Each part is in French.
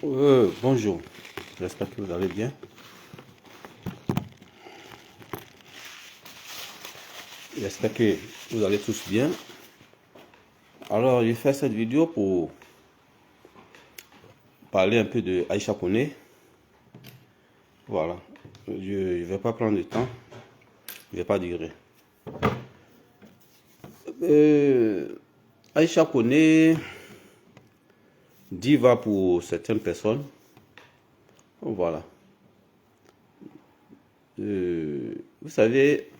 Bonjour, j'espère que vous allez bien. J'espère que vous allez tous bien. Alors, j'ai fait cette vidéo pour parler un peu de Aïcha Koné. Voilà, je ne vais pas prendre de temps, je ne vais pas durer. Aïcha Koné, diva pour certaines personnes. Voilà. Vous savez,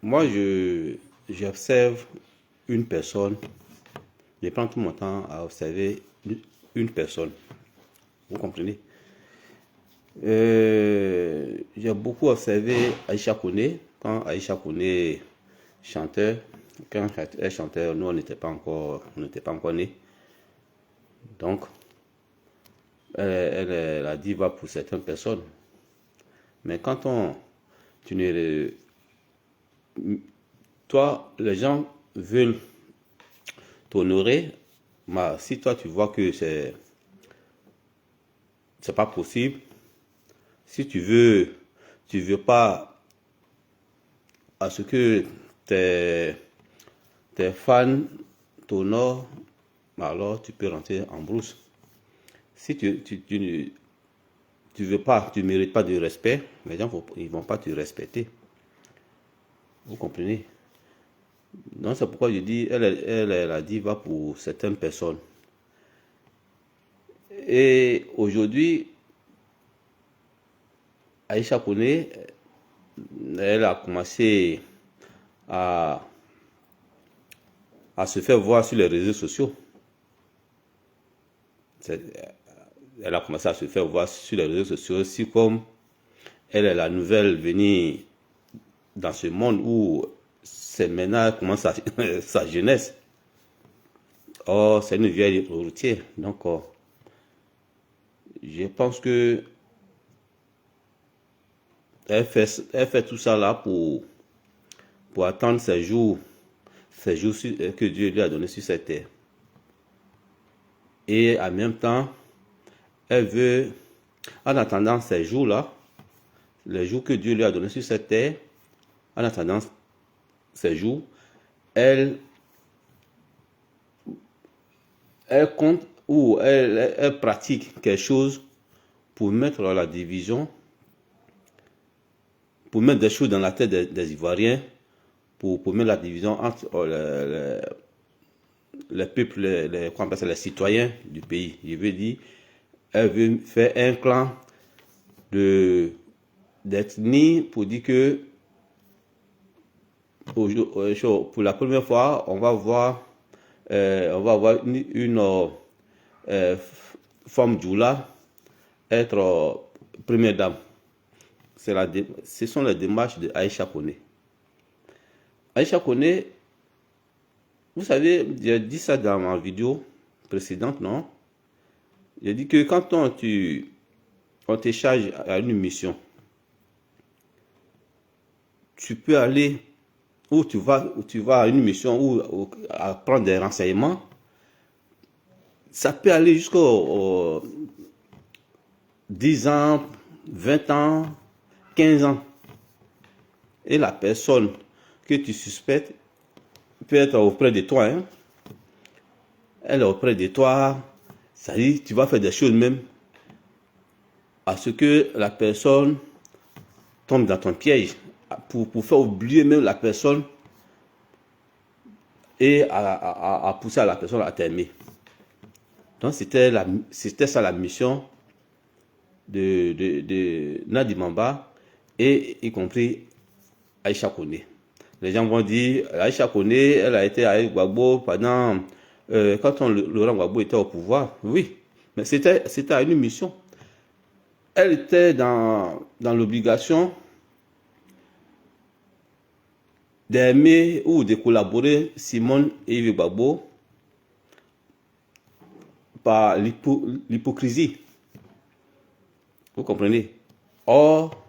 moi, j'observe une personne. Je prends tout mon temps à observer une personne. Vous comprenez? J'ai beaucoup observé Aïcha Koné. Quand Aïcha Koné chantait, quand elle chantait, nous on n'était pas encore nés. Donc, elle est la diva pour certaines personnes. Mais quand toi, les gens veulent t'honorer, mais si toi tu vois que c'est pas possible, si tu veux pas à ce que tes fans t'honorent, alors tu peux rentrer en brousse. Si tu veux pas, tu mérites pas de respect, les gens ils vont pas te respecter. Vous comprenez? Donc c'est pourquoi je dis, elle est la diva pour certaines personnes. Et aujourd'hui, Aïcha Koné, elle a commencé à se faire voir sur les réseaux sociaux. Elle a commencé à se faire voir sur les réseaux sociaux, aussi comme elle est la nouvelle venue dans ce monde où c'est maintenant commence sa jeunesse. Or, c'est une vieille routière. Donc, je pense que elle fait tout ça là pour attendre ces jours que Dieu lui a donné sur cette terre. Et en même temps, elle veut, en attendant ces jours-là, les jours que Dieu lui a donnés sur cette terre, en attendant ces jours, elle compte ou elle pratique quelque chose pour mettre la division, pour mettre des choses dans la tête des Ivoiriens, pour mettre la division entre les peuples, les citoyens du pays. Je veux dire, elle veut faire un clan d'ethnie pour dire que pour la première fois, on va voir une femme Djoula être première dame. Ce sont les démarches de Aïcha Koné. Aïcha Koné, vous savez, j'ai dit ça dans ma vidéo précédente, non? J'ai dit que quand on te charge à une mission, tu peux aller où tu vas à une mission ou à prendre des renseignements. Ça peut aller jusqu'aux 10 ans, 20 ans, 15 ans. Et la personne que tu suspectes peut être auprès de toi. Hein? Elle est auprès de toi. Ça dit, tu vas faire des choses même à ce que la personne tombe dans ton piège. Pour faire oublier même la personne et à pousser à la personne à t'aimer. Donc c'était ça la mission de Nadi Mamba et y compris Aïcha Koné. Les gens vont dire, Aïcha Koné, elle a été avec Gbagbo pendant, quand Laurent Gbagbo était au pouvoir, oui, mais c'était à une mission. Elle était dans l'obligation d'aimer ou de collaborer Simone et Yves Gbagbo par l'hypocrisie. Vous comprenez? Or,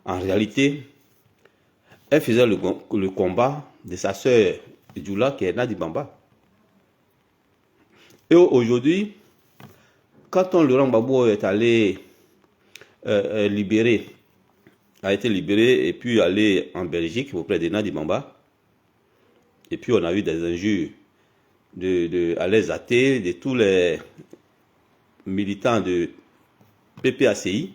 en réalité, elle faisait le combat de sa sœur Djoula qui est Nadi Bamba. Et aujourd'hui, quand Laurent Gbagbo est allé libéré, a été libéré et puis allé en Belgique auprès de Nadi Bamba, et puis on a eu des injures à les athées, de tous les militants de PPACI.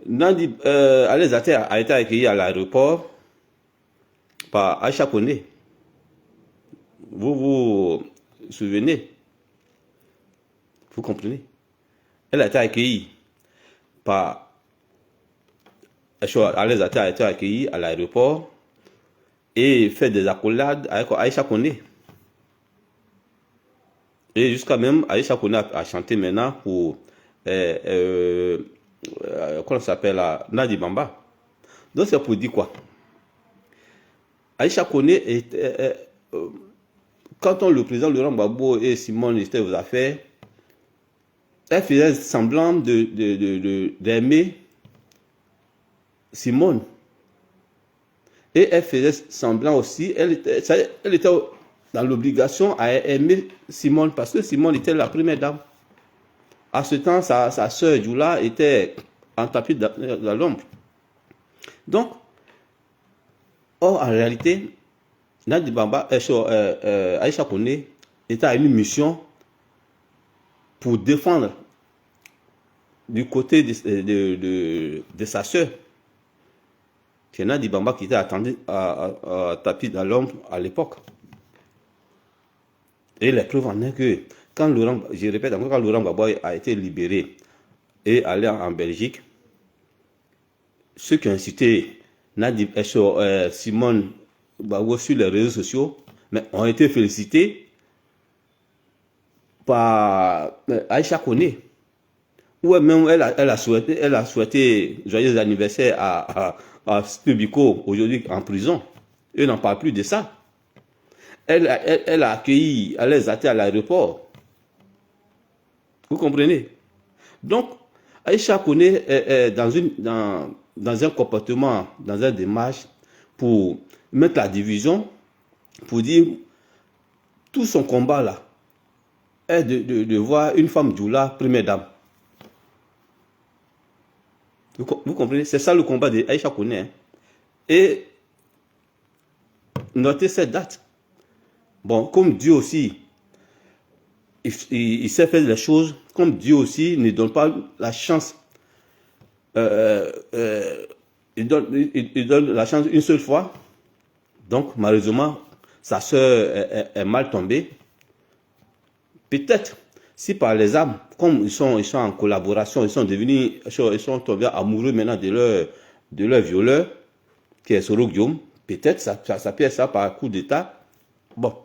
Nadi Alain Athé a été accueilli à l'aéroport par Aïcha Koné. Vous vous souvenez? Vous comprenez? Elle a été accueillie par Alain Athé a été accueilli à l'aéroport et fait des accolades avec Aïcha Koné. Et jusqu'à même Aïcha Koné a chanté maintenant pour comment ça s'appelle là, Nadi Bamba. Donc c'est pour dire quoi? Aïcha Koné quand le président Laurent Gbagbo et Simone étaient aux affaires, elle faisait semblant d'aimer Simone. Et elle faisait semblant aussi, elle était dans l'obligation à aimer Simone parce que Simone était la première dame. À ce temps, sa sœur Djoula était en tapis dans l'ombre. Donc, en réalité, Nadi Bamba, Aïcha Koné était à une mission pour défendre du côté de sa sœur. C'est Nadi Bamba qui était attendu à tapis dans l'ombre à l'époque. Et les preuves en est que quand Laurent Gbagbo a été libéré et allé en Belgique, ceux qui ont incité Simone Gbagbo sur les réseaux sociaux ont été félicités par Aïcha Koné. Ou même elle a souhaité joyeux anniversaire à Stubiko, aujourd'hui en prison. Et n'en parle plus de ça. Elle a accueilli Alain Athé à l'aéroport. Vous comprenez? Donc, Aïcha Koné est dans un comportement, dans une démarche pour mettre la division, pour dire tout son combat là est de voir une femme Djoula première dame. Vous comprenez? C'est ça le combat de Aïcha Koné. Hein? Et notez cette date. Bon, comme Dieu aussi, il sait faire les choses, comme Dieu aussi ne donne pas la chance. Il donne la chance une seule fois. Donc, malheureusement, sa soeur est mal tombée. Peut-être, si par les âmes, comme ils sont en collaboration, ils sont tombés amoureux maintenant de leur violeur, qui est Soro Guillaume, peut-être ça peut être ça par coup d'État. Bon,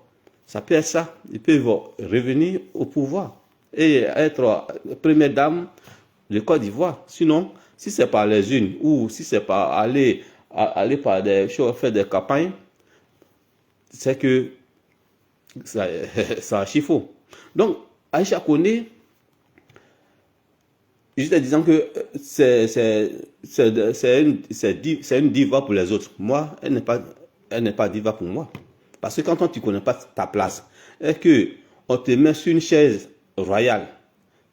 ça peut être ça. Ils peuvent revenir au pouvoir et être première dame de Côte d'Ivoire. Sinon, si c'est par les unes ou si c'est par aller par des choses, faire des campagnes, c'est que ça archi faux. Donc, Aïcha Koné, j'étais disant que c'est une diva pour les autres. Moi, elle n'est pas diva pour moi. Parce que quand tu ne connais pas ta place, et que on te met sur une chaise royale,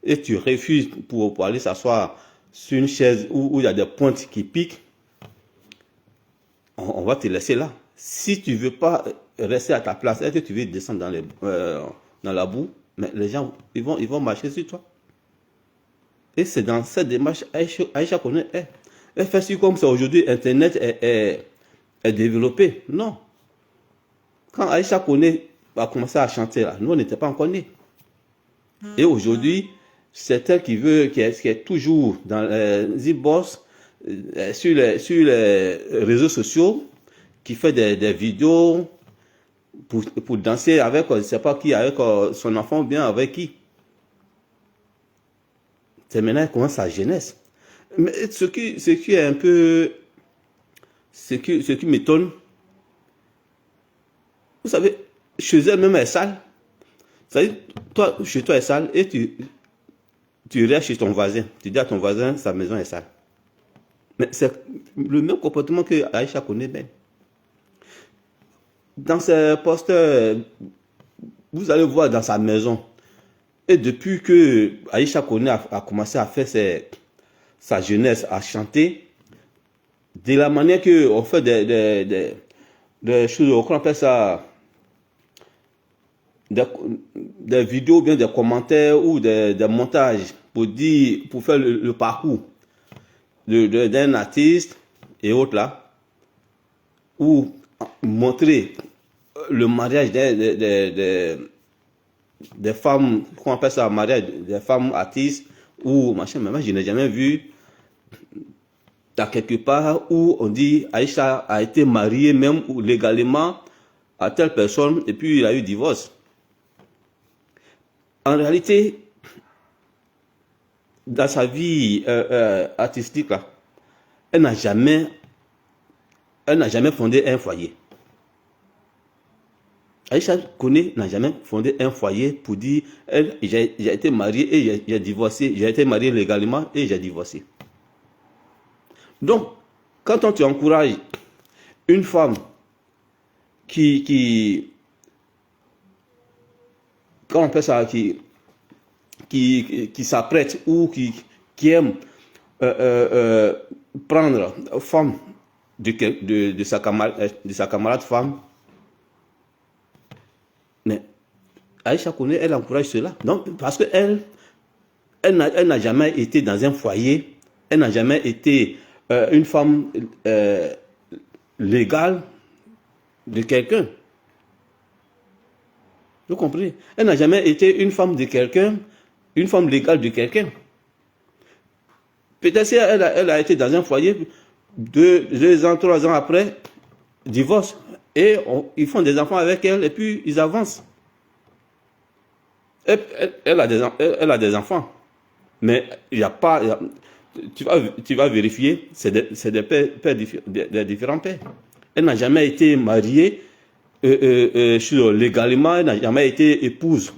et tu refuses pour aller s'asseoir sur une chaise où il y a des pointes qui piquent, on va te laisser là. Si tu ne veux pas rester à ta place, et que tu veux descendre dans la boue, mais les gens ils vont marcher sur toi. Et c'est dans cette démarche Aïcha Koné elle fait si comme ça aujourd'hui Internet est développé. Non. Quand Aïcha Koné a commencé à chanter là, nous on n'était pas encore nés. Et aujourd'hui, c'est elle qui est toujours dans les e-boss, sur les réseaux sociaux, qui fait des vidéos pour danser avec, je ne sais pas qui, avec son enfant ou bien avec qui. C'est maintenant qu'elle commence sa jeunesse. Mais ce qui est un peu, ce qui m'étonne, vous savez, chez elle même elle est sale. Vous savez, toi, chez toi elle est sale et tu restes chez ton voisin. Tu dis à ton voisin, sa maison est sale. Mais c'est le même comportement que Aïcha Koné. Dans ses posters vous allez voir dans sa maison. Et depuis que Aïcha Koné a commencé à faire sa jeunesse, à chanter, de la manière qu'on fait des choses, on appelle ça, des vidéos, bien des commentaires ou des montages pour faire le parcours d'un artiste et autres là, ou montrer le mariage des femmes, qu'on appelle ça mariage, des femmes artistes ou machin, mais moi je n'ai jamais vu dans quelque part où on dit Aïcha a été mariée même ou légalement à telle personne et puis il a eu divorce. En réalité, dans sa vie artistique là, elle n'a jamais fondé un foyer. Aïcha Koné n'a jamais fondé un foyer pour dire j'ai été marié et j'ai divorcé, j'ai été marié légalement et j'ai divorcé. Donc, quand on te encourage une femme qui comment on appelle ça, qui s'apprête ou qui aime prendre femme de sa camarade femme, mais Aïcha Koné, elle encourage cela. Donc, parce qu'elle n'a jamais été dans un foyer, elle n'a jamais été une femme légale de quelqu'un. Vous comprenez? Elle n'a jamais été une femme de quelqu'un, une femme légale de quelqu'un. Peut-être si elle a été dans un foyer, 2 ans, 3 ans après, divorce. Et ils font des enfants avec elle et puis ils avancent. Elle a des enfants. Mais il n'y a pas... tu vas vérifier, c'est des pères des différents pères. Elle n'a jamais été mariée légalement, elle n'a jamais été épouse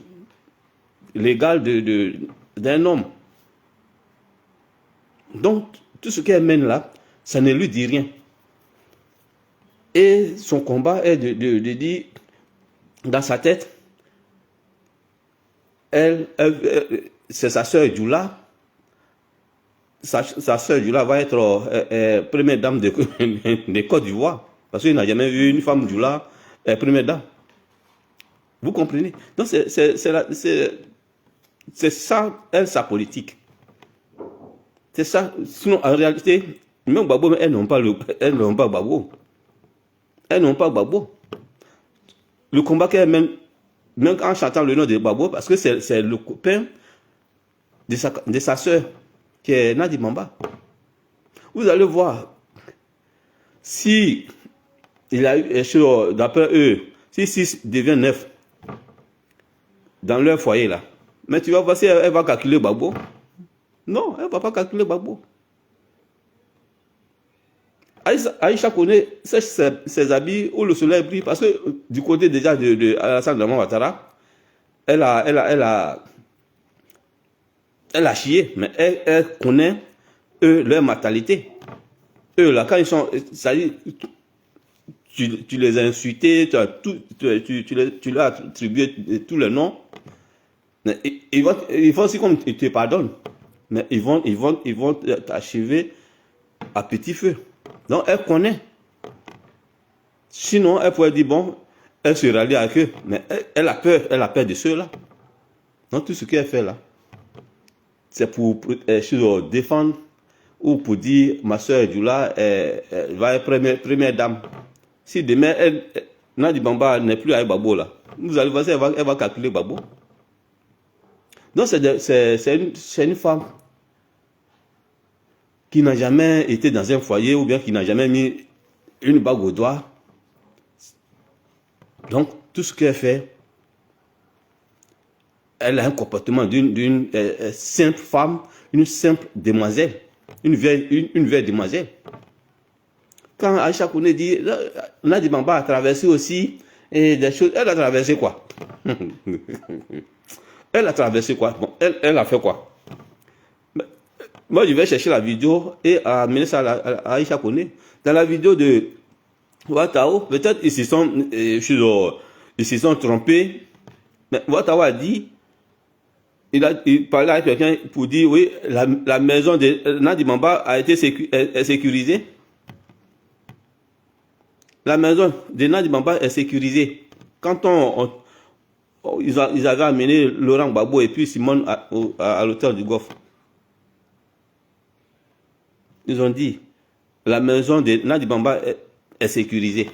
légale d'un homme. Donc, tout ce qu'elle mène là, ça ne lui dit rien. Et son combat est de dire, dans sa tête, c'est sa sœur Djoula. Sa sœur Djoula va être première dame de Côte d'Ivoire. Parce qu'il n'a jamais vu une femme Djoula première dame. Vous comprenez? Donc c'est ça, sa politique. C'est ça. Sinon, en réalité, même Gbagbo, elles n'ont pas Gbagbo. Elles n'ont pas Gbagbo. Le combat qu'elle mène, même en chantant le nom de Gbagbo, parce que c'est le copain de sa sœur, qui est Nadi Bamba. Vous allez voir, si il a eu, d'après eux, si 6 devient 9 dans leur foyer là, mais tu vas voir si elle va calculer Gbagbo. Non, elle ne va pas calculer Gbagbo. Aïcha Koné ses habits où le soleil brille, parce que du côté déjà de Alassane Dramane Ouattara, elle a chié, mais elle connaît eux leur mentalité. Eux là, quand ils sont, ça dit, tu les as insultés, tu leur as attribué tous les noms. Ils vont aussi comme ils te pardonnent, mais ils vont t'achever à petit feu. Donc elle connaît. Sinon, elle pourrait dire, bon, elle se rallie avec eux, mais elle a peur de ceux-là. Donc tout ce qu'elle fait là, c'est pour défendre ou pour dire, ma soeur Djoula va être première dame. Si demain, Nadi Bamba n'est plus avec Gbagbo là, vous allez voir, elle va calculer Gbagbo. Donc c'est une femme qui n'a jamais été dans un foyer ou bien qui n'a jamais mis une bague au doigt. Donc, tout ce qu'elle fait, elle a un comportement d'une simple femme, une simple demoiselle, une vieille demoiselle. Quand Aïcha Koné dit, Nadi Bamba a traversé aussi des choses, elle a traversé quoi? Elle a traversé quoi? Bon, elle a fait quoi? Moi, je vais chercher la vidéo et amener ça à Aïcha Koné. Dans la vidéo de Ouattao, peut-être ils se sont trompés Mais Ouattara a dit, il parlait à quelqu'un pour dire, oui, la maison de Nadi Bamba a été sécurisée. La maison de Nadi Bamba est sécurisée. Quand ils avaient amené Laurent Gbagbo et puis Simone à l'hôtel du Golfe, ils ont dit, la maison de Nadi Bamba est sécurisée.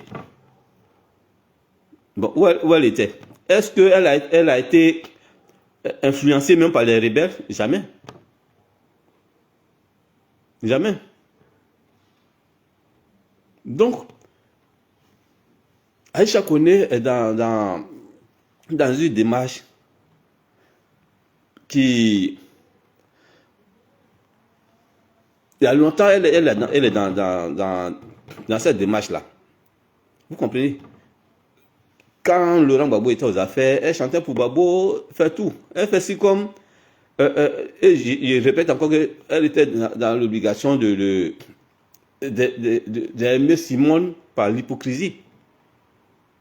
Bon, où elle était? Est-ce qu'elle a été influencée même par les rebelles? Jamais. Jamais. Donc, Aïcha Koné est dans une démarche qui... Il y a longtemps, elle est dans cette démarche-là. Vous comprenez? Quand Laurent Gbagbo était aux affaires, elle chantait pour Gbagbo, fait tout. Elle fait si comme... et je répète encore qu'elle était dans l'obligation d'aimer Simone par l'hypocrisie.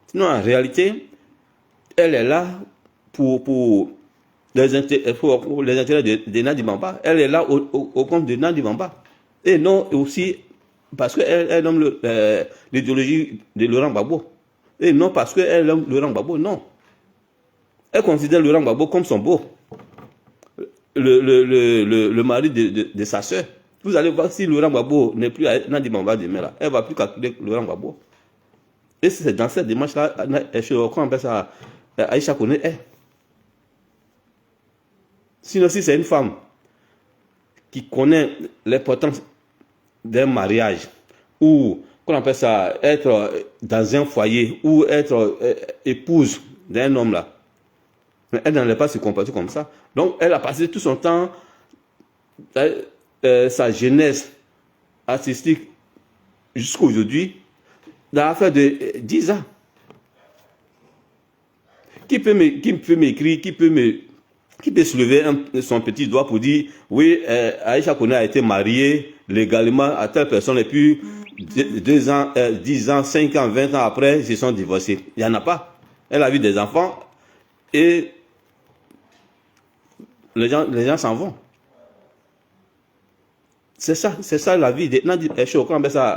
Sinon, en réalité, elle est là pour les intérêts de Nadi Bamba. Elle est là au compte de Nadi Bamba. Et non aussi parce qu'elle aime l'idéologie de Laurent Gbagbo. Et non parce qu'elle aime Laurent Gbagbo, non. Elle considère Laurent Gbagbo comme son beau. Le mari de sa soeur. Vous allez voir si Laurent Gbagbo n'est plus à Nadi Bamba demain là. Elle ne va plus calculer Laurent Gbagbo. Et c'est dans cette démarche-là, on appelle ça Aïcha Koné est. Sinon, si c'est une femme qui connaît l'importance d'un mariage, ou qu'on appelle ça être dans un foyer, ou être épouse d'un homme là, mais elle n'allait pas se comporter comme ça. Donc, elle a passé tout son temps, sa jeunesse artistique jusqu'à aujourd'hui, dans l'affaire de 10 ans. Qui peut m'écrire, qui peut se lever son petit doigt pour dire, oui, Aïcha Koné a été mariée légalement à telle personne et puis 2 ans, 10 ans, 5 ans, 20 ans après, ils se sont divorcés. Il n'y en a pas. Elle a eu des enfants et les gens s'en vont. C'est ça la vie.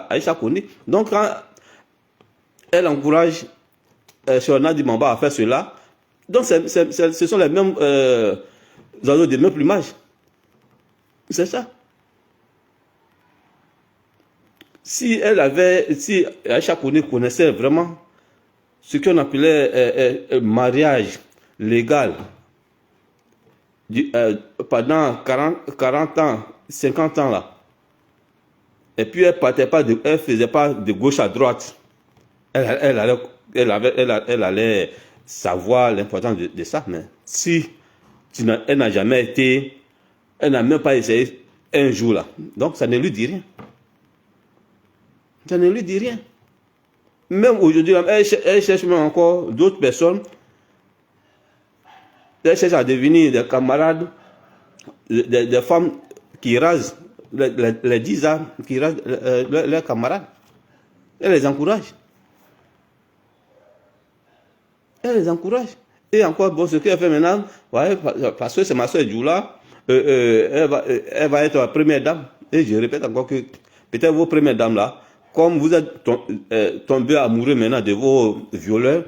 Aïcha Koné. Donc, quand elle encourage sur Nadi Bamba à faire cela, donc ce sont les mêmes oiseaux de même plumage. C'est ça. Si Aïcha Koné connaissait vraiment ce qu'on appelait mariage légal pendant 40 ans, 50 ans là, et puis elle faisait pas de gauche à droite, elle allait savoir l'importance de ça. Mais si elle n'a jamais été, elle n'a même pas essayé un jour là, donc ça ne lui dit rien. Ça ne lui dit rien. Même aujourd'hui, elle cherche même encore d'autres personnes. Elle cherche à devenir des camarades, des femmes qui rasent les 10 ans, qui rasent leurs camarades. Elle les encourage. Elle les encourage. Et encore, bon, ce qu'elle fait maintenant, ouais, parce que c'est ma soeur Djoula, elle va être la première dame. Et je répète encore que peut-être vos premières dames là, comme vous êtes tombé amoureux maintenant de vos violeurs,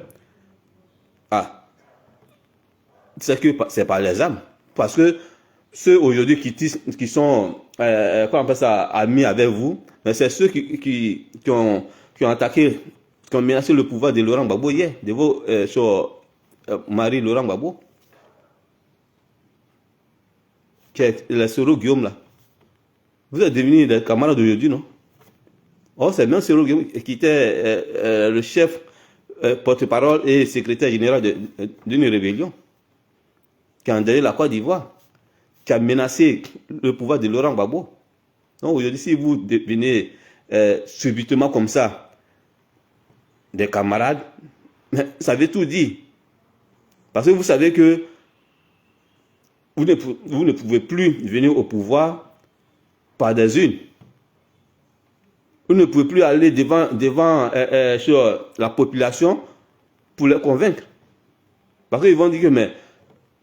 c'est que c'est par les âmes. Parce que ceux aujourd'hui qui sont comment on appelle ça, amis avec vous, c'est ceux qui ont attaqué, qui ont menacé le pouvoir de Laurent Gbagbo hier, de vos mari Laurent Gbagbo, qui est le Soro Guillaume là. Vous êtes devenus des camarades d'aujourd'hui, non? Oh, c'est même Soro Guillaume qui était le chef porte-parole et secrétaire général d'une rébellion qui a endeuillé la Côte d'Ivoire, qui a menacé le pouvoir de Laurent Gbagbo. Donc aujourd'hui, si vous devenez subitement comme ça des camarades, ça veut tout dire. Parce que vous savez que vous ne pouvez plus venir au pouvoir par des unes. Vous ne pouvez plus aller devant sur la population pour les convaincre. Parce qu'ils vont dire que, mais,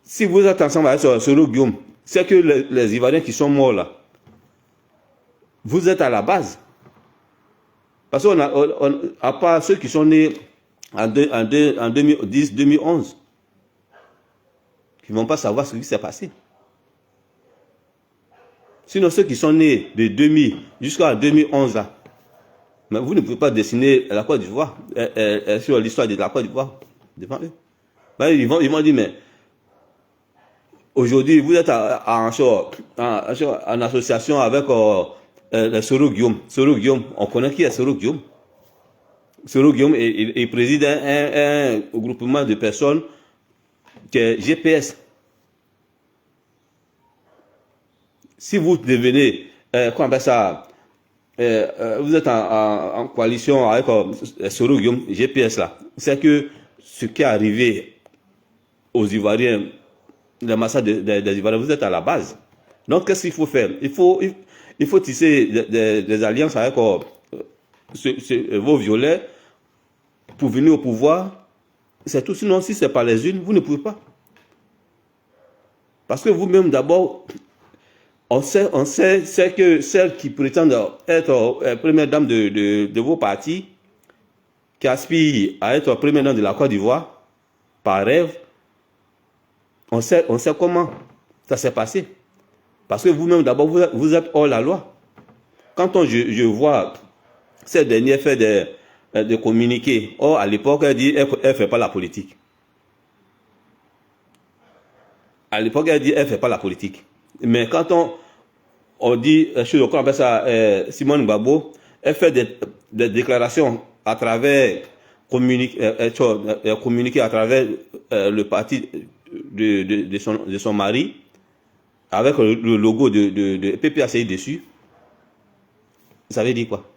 si vous êtes ensemble avec Soro Guillaume, c'est que les Ivoiriens qui sont morts là, vous êtes à la base. Parce qu'on a, à part ceux qui sont nés en 2010, 2011, qui ne vont pas savoir ce qui s'est passé. Sinon, ceux qui sont nés de 2000 jusqu'à 2011, là, mais vous ne pouvez pas dessiner la Côte d'Ivoire sur l'histoire de la Côte d'Ivoire devant eux. Ben, ils vont dire, mais aujourd'hui, vous êtes en association avec Soro Guillaume. Soro Guillaume, on connaît qui est Soro Guillaume. Soro Guillaume, il préside un groupement de personnes qui est GPS. Si vous devenez, comment on appelle ça, vous êtes en coalition avec Soro Guillaume, GPS là, c'est que ce qui est arrivé aux Ivoiriens, le massacre des Ivoiriens, vous êtes à la base. Donc, qu'est-ce qu'il faut faire? Il faut tisser des alliances avec vos violets pour venir au pouvoir. C'est tout. Sinon, si ce n'est pas les unes, vous ne pouvez pas. Parce que vous-même, d'abord, on sait que celles qui prétendent être première dame de vos partis, qui aspirent à être première dame de la Côte d'Ivoire, par rêve, on sait comment ça s'est passé. Parce que vous-même, d'abord, vous êtes hors la loi. Quand je vois cette dernière faire des communiqués, or à l'époque, elle dit elle ne fait pas la politique. À l'époque, elle dit elle ne fait pas la politique. Mais quand on dit, je crois qu'on appelle ça Simone Gbagbo, elle fait des déclarations à travers communiquer à travers le parti de son mari, avec le logo de PPACI dessus. Ça veut dire quoi?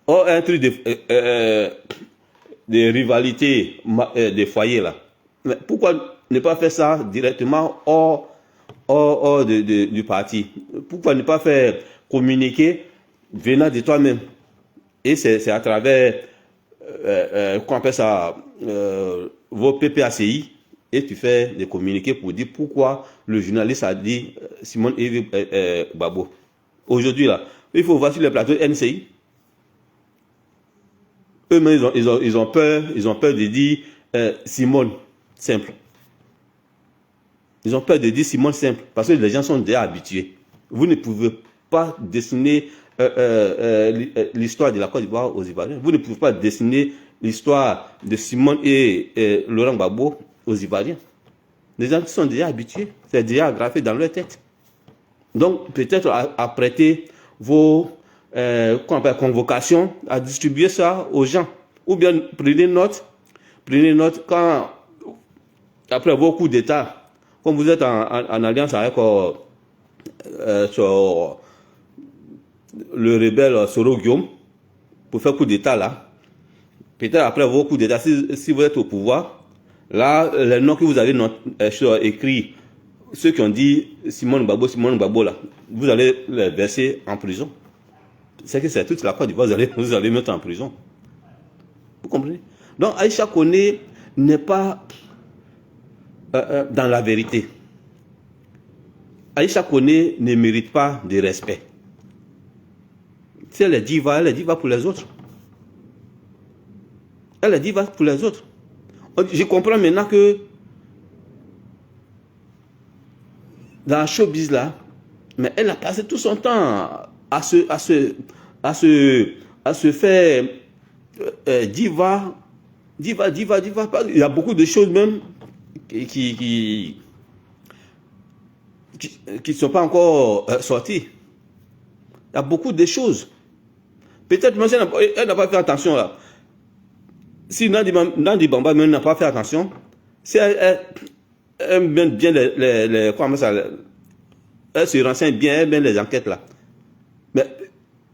Oh, un truc de rivalité des foyers là. Mais pourquoi ne pas faire ça directement hors du parti? Pourquoi ne pas faire communiquer venant de toi-même? Et c'est à travers, qu'on appelle ça, vos PPACI, et tu fais des communiqués pour dire pourquoi le journaliste a dit Simone Gbagbo. Aujourd'hui, là, il faut voir sur les plateaux NCI. Eux-mêmes, ils ont peur de dire Simone simple. Ils ont peur de dire Simone simple, parce que les gens sont déjà habitués. Vous ne pouvez pas dessiner l'histoire de la Côte d'Ivoire aux Ivoiriens. Vous ne pouvez pas dessiner l'histoire de Simone et Laurent Gbagbo aux Ivoiriens. Les gens sont déjà habitués. C'est déjà gravé dans leur tête. Donc, peut-être apprêter vos convocations, à distribuer ça aux gens. Ou bien prenez note quand, après vos coups d'État, comme vous êtes en alliance avec le rebelle Soro Guillaume, pour faire coup d'État là, peut-être après vos coups d'État, si vous êtes au pouvoir, là, les noms que vous avez écrits, ceux qui ont dit Simone Gbagbo là, vous allez les verser en prison. C'est que c'est toute la Côte d'Ivoire, vous allez mettre en prison. Vous comprenez? Donc Aïcha Koné n'est pas dans la vérité. Aïcha Koné ne mérite pas de respect. Si elle est diva, pour les autres. Elle est diva pour les autres. Je comprends maintenant que dans le showbiz là, mais elle a passé tout son temps à se faire diva. Il y a beaucoup de choses même qui ne sont pas encore sorties. Il y a beaucoup de choses. Peut-être même si elle n'a pas fait attention là. Si Nandi Bamba n'a pas fait attention, si elle aime bien comment ça, elle se renseigne bien, elle aime bien les enquêtes là. Mais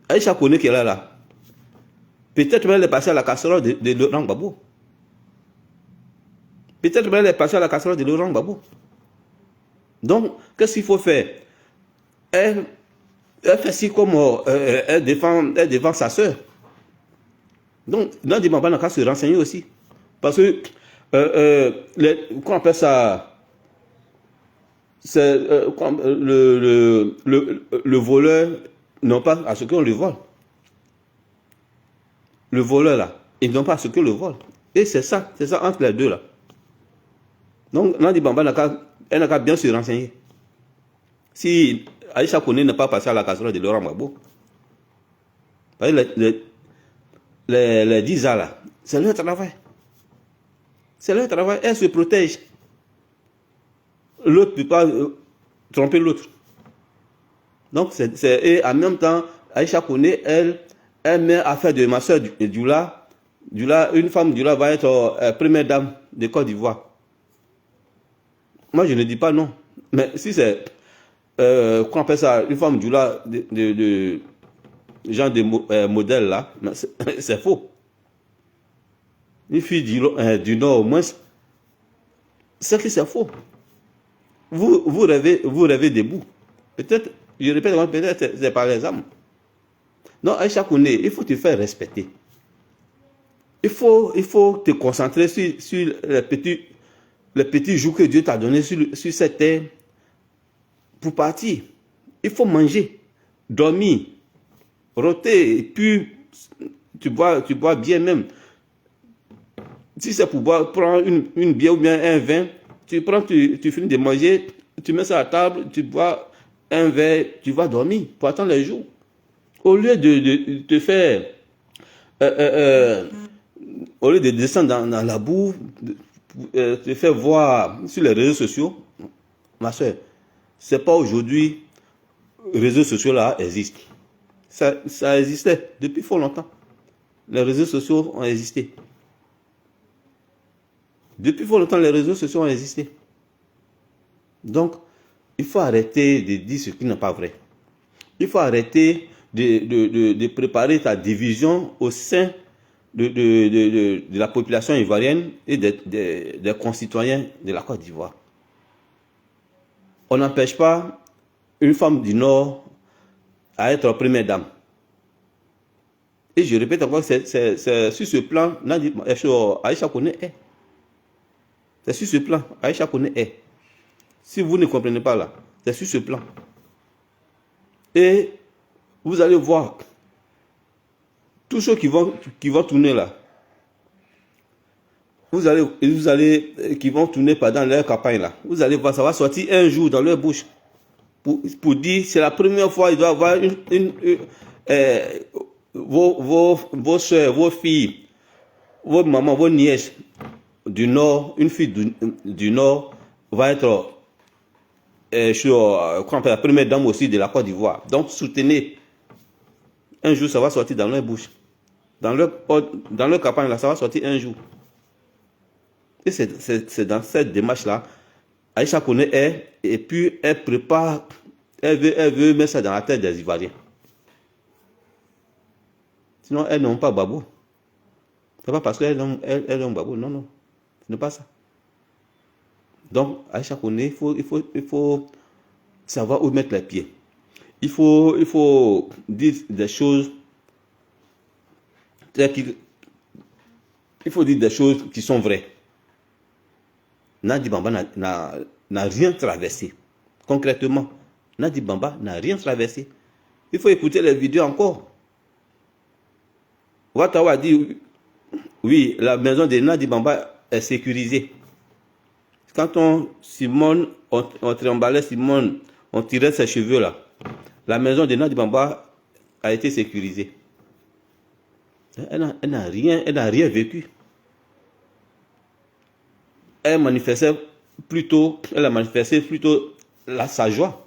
Aïcha Koné qui est là. Peut-être même elle est passée à la casserole de Laurent Gbagbo. Peut-être même elle est passée à la casserole de Laurent Gbagbo. Donc, qu'est-ce qu'il faut faire? Elle fait si comme elle défend sa soeur. Donc, Nandi Bamba n'a qu'à se renseigner aussi. Parce que Qu'on appelle ça, c'est le voleur, non pas à ce qu'on le vole. Le voleur là, ils n'ont pas à ce que le vole. Et c'est ça entre les deux là. Donc, Nandi Bamba elle n'a qu'à bien se renseigner. Si Aïcha Koné n'est pas passé à la casserole de Laurent Gbagbo, les 10 ans là, c'est leur travail. C'est leur travail, elle se protège. L'autre ne peut pas tromper l'autre. Donc, et en même temps, Aïcha Koné, elle met à faire de ma soeur Dioula, une femme Dioula va être première dame de Côte d'Ivoire. Moi, je ne dis pas non. Mais si c'est, qu'on appelle ça, une femme Dioula de genre de modèle là, c'est faux. Une fille du Nord, au moins, c'est que c'est faux. Vous rêvez debout. Peut-être, je répète, peut-être c'est par les âmes. Non, Aïcha Koné, il faut te faire respecter. Il faut te concentrer sur les petits jours que Dieu t'a donnés sur cette terre pour partir. Il faut manger, dormir, rôter, et puis tu bois bien même. Si c'est pour boire, prends une bière ou bien un vin, tu finis de manger, tu mets ça à table, tu bois un verre, tu vas dormir pour attendre les jours. Au lieu de te faire, au lieu de descendre dans la boue, te faire voir sur les réseaux sociaux, ma soeur, c'est pas aujourd'hui, les réseaux sociaux là existent. Ça existait depuis fort longtemps. Les réseaux sociaux ont existé. Depuis fort longtemps, les réseaux sociaux ont existé. Donc, il faut arrêter de dire ce qui n'est pas vrai. Il faut arrêter de préparer ta division au sein de la population ivoirienne et des concitoyens de la Côte d'Ivoire. On n'empêche pas une femme du Nord à être première dame. Et je répète encore, c'est sur ce plan, Aïcha Koné est. C'est sur ce plan, Aïcha Koné est. Si vous ne comprenez pas là, c'est sur ce plan. Et vous allez voir, tous ceux qui vont tourner là, qui vont tourner pendant leur campagne là, vous allez voir, ça va sortir un jour dans leur bouche pour dire, c'est la première fois, il doit y avoir vos soeurs, vos filles, vos mamans, vos nièces du Nord, une fille du Nord va être la première dame aussi de la Côte d'Ivoire. Donc soutenez. Un jour, ça va sortir dans leur bouche. Dans leur campagne, là, ça va sortir un jour. Et c'est dans cette démarche-là, Aïcha Koné est, et puis elle prépare, elle veut mettre ça dans la tête des Ivoiriens. Sinon, elles n'ont pas Babou. C'est pas parce qu'elles ont Babou, non. Ce n'est pas ça. Donc, Aïcha Koné, il faut savoir où mettre les pieds. Il faut dire des choses qui sont vraies. Nandi Bamba n'a rien traversé. Concrètement, Nandi Bamba n'a rien traversé. Il faut écouter les vidéos encore. Ouattara dit, oui, la maison de Nandi Bamba est sécurisée. Quand on trimballait Simone, on tirait ses cheveux là. La maison de Nandi Bamba a été sécurisée. Elle n'a rien vécu. Elle a manifesté plutôt sa joie.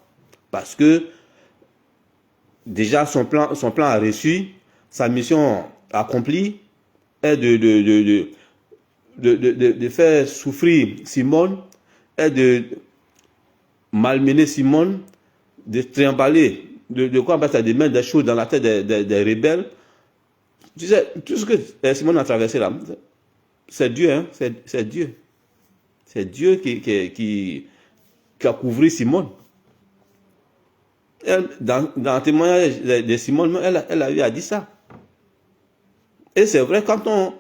Parce que déjà son plan a reçu, sa mission accomplie est de faire souffrir Simone, est de malmener Simone, de trimballer, de mettre des choses dans la tête des rebelles. Tu sais, tout ce que Simone a traversé là, c'est Dieu, hein, c'est Dieu. C'est Dieu qui a couvert Simone. Elle, dans le témoignage de Simone, elle a eu à dire ça. Et c'est vrai, quand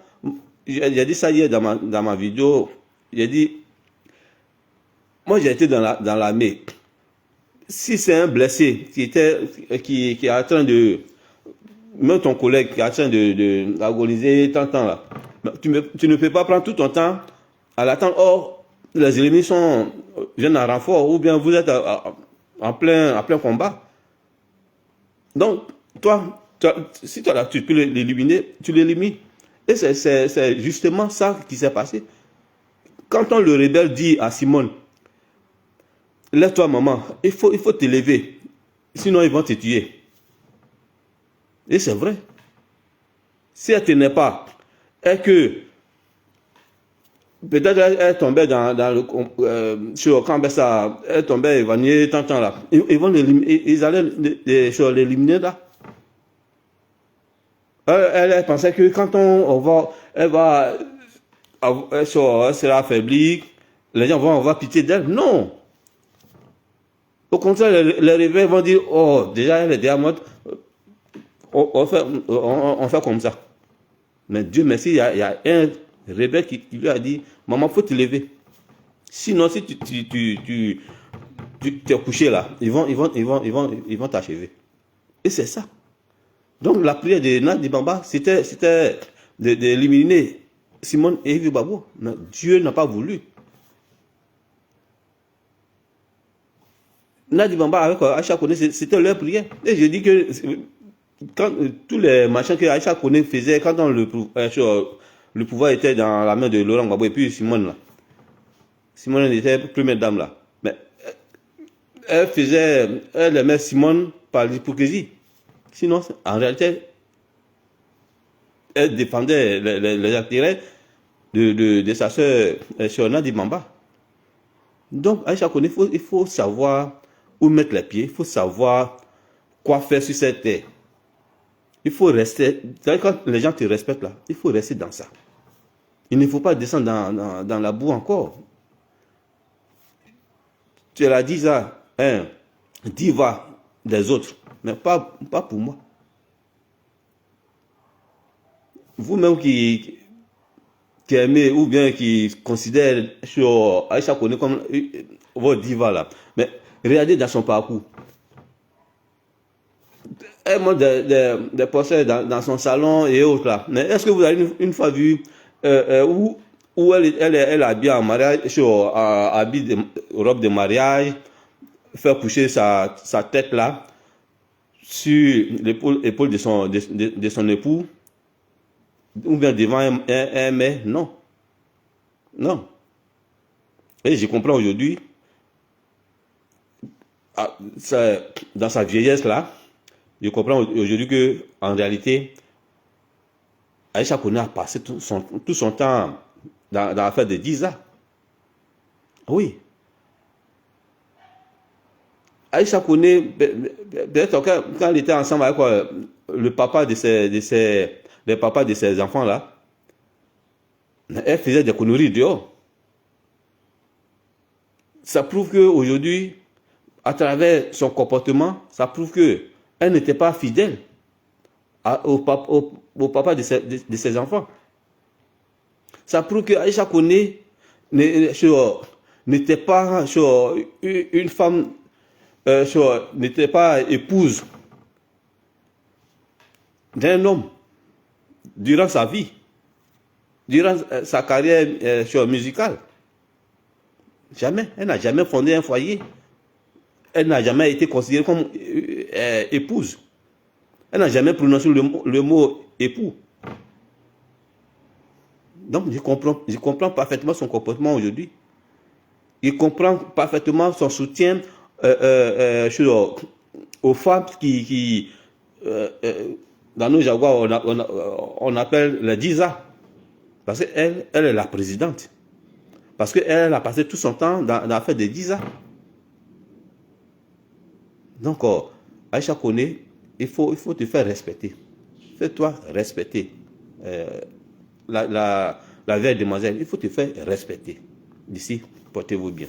j'ai dit ça hier dans ma vidéo. J'ai dit, moi j'ai été dans l'armée. Si c'est un blessé qui est en train de, même ton collègue qui est en train d'agoniser tant là, tu ne peux pas prendre tout ton temps à l'attendre. Or, les ennemis viennent en renfort ou bien vous êtes en plein combat. Donc, si tu peux l'éliminer, tu l'élimines. Et c'est justement ça qui s'est passé. Quand le rebelle dit à Simone, lève-toi maman, il faut te lever, sinon ils vont te tuer. Et c'est vrai. Si elle ne tenait pas, et que peut-être elle tombait dans le sur Kambessa, elle tombait évanouie tant là. Ils allaient l'éliminer là. Elle pensait que quand elle sera affaiblie, les gens vont avoir pitié d'elle. Non. Au contraire, les réveils vont dire, oh, déjà elle est déjà morte, on fait comme ça. Mais Dieu merci, il y a un rebelle qui lui a dit, maman, faut te lever. Sinon, si tu es couché là, ils vont t'achever. Et c'est ça. Donc la prière de Nadi Bamba, c'était d'éliminer Simone et Yves Babo. Mais Dieu n'a pas voulu. Nadi Bamba avec Aïcha Koné, c'était leur prière. Et je dis que quand tous les machins que Aïcha Koné faisait, quand le pouvoir était dans la main de Laurent Gbagbo et puis Simone là. Simone était première dame là. Mais elle aimait Simone par l'hypocrisie. Sinon, en réalité, elle défendait les intérêts de sa soeur sur Nadi Bamba. Donc, Aïcha Koné, il faut savoir où mettre les pieds, il faut savoir quoi faire sur cette terre. Il faut rester, quand les gens te respectent là, il faut rester dans ça. Il ne faut pas descendre dans la boue encore. Tu es la diva, diva des autres, mais pas pour moi. Vous-même qui aimez ou bien qui considère sur Aïcha Koné comme votre diva là, mais regardez dans son parcours. Elle montre des posters dans son salon et autres là. Mais est-ce que vous avez une fois vu où elle est habillée en mariage, sur habit de robe de mariage, faire coucher sa tête là sur l'épaule de son époux, ou bien devant un mec? Non. Non. Et je comprends aujourd'hui, dans sa vieillesse là, je comprends aujourd'hui que en réalité, Aïcha Koné a passé tout son temps dans l'affaire de Diza. Oui. Aïcha Koné, peut-être quand elle était ensemble avec le papa de ses enfants là, elle faisait des conneries dehors. Ça prouve qu'aujourd'hui, à travers son comportement, ça prouve qu'elle n'était pas fidèle au papa de ses enfants. Ça prouve que Aïcha Koné n'était pas une femme, n'était pas épouse d'un homme durant sa vie, durant sa carrière musicale. Jamais. Elle n'a jamais fondé un foyer. Elle n'a jamais été considérée comme épouse. Elle n'a jamais prononcé le mot époux. Donc, je comprends parfaitement son comportement aujourd'hui. Je comprends parfaitement son soutien aux femmes qui dans nos Jaguars, on appelle les Diza. Parce qu'elle est la présidente. Parce qu'elle a passé tout son temps dans l'affaire des Diza. Donc, Aïcha Koné, il faut te faire respecter. Fais-toi respecter. La vieille demoiselle, il faut te faire respecter. D'ici, portez-vous bien.